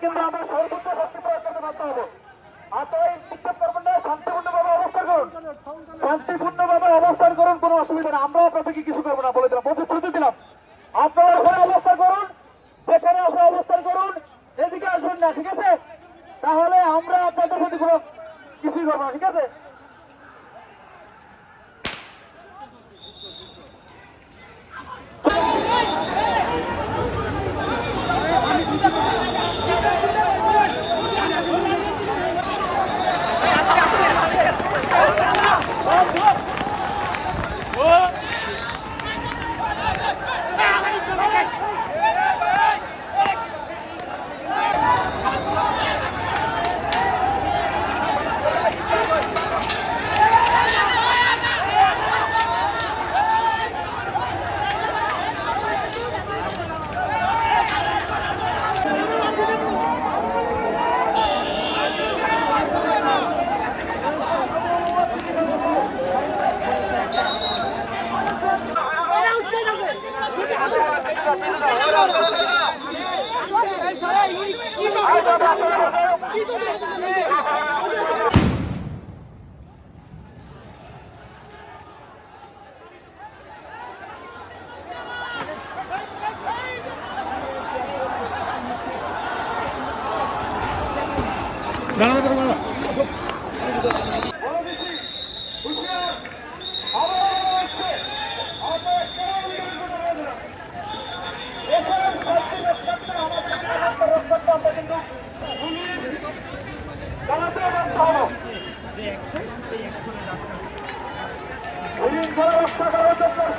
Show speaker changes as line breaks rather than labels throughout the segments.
কিন্তু আমরা সর্বোচ্চ শক্তি প্রয়োগ করতে বাধ্য হবো। আপনারা বিক্ষোভ করবেন না, শান্তিপূর্ণভাবে অবস্থান করুন, শান্তিপূর্ণভাবে অবস্থান করুন, কোনো অসুবিধা নেই। আমরা আপনাদেরকে কিছু করবো না বলে দিলাম, প্রতিশ্রুতি দিলাম। আপনারা ওখানে অবস্থান করুন, যেখানে আপনারা অবস্থান করুন, এদিকে আসবেন না, ঠিক আছে? তাহলে আমরা আপনাদের প্রতি কোনো কিছুই করবো না, ঠিক আছে?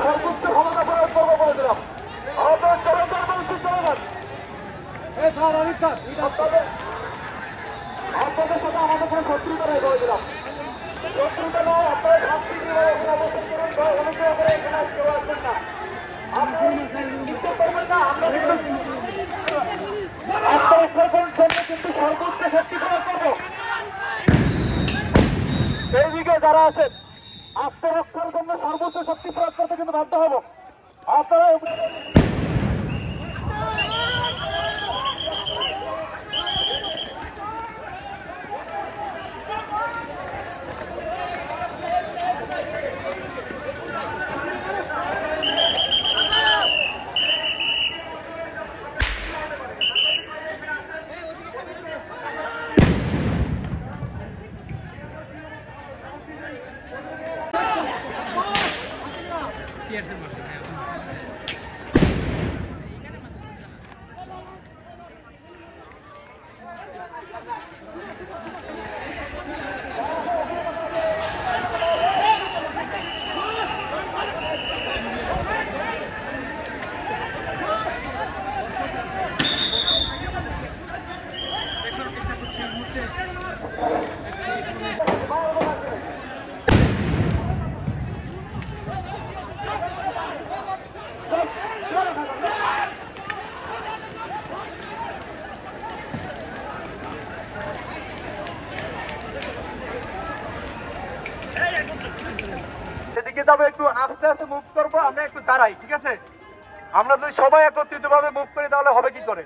সর্বোচ্চ ক্ষমতা প্রয়োগ করবো বলে দিলাম। আপনাদের চলে যান। আপনাদের সাথে আমাদের কোনো শত্রুতা নেই বলে দিলাম। শত্রুতা নয়, আপনারা শান্তি অবস্থান করুন, অনুগ্রহ করে এখানে কেউ আসবেন না। আপনারা করবেন না, আমরা আত্মরক্ষার জন্য কিন্তু সর্বোচ্চ শক্তি প্রয়োগ করবো। এইদিকে যারা আছেন, আত্মরক্ষার জন্য সর্বোচ্চ শক্তি প্রয়োগ করতে কিন্তু বাধ্য হবো। আপনারা
যাবো, একটু আস্তে আস্তে মুভ করবো, আমরা একটু দাঁড়াই, ঠিক আছে? আমরা যদি সবাই একত্রিত ভাবে মুভ করি তাহলে হবে কি করে?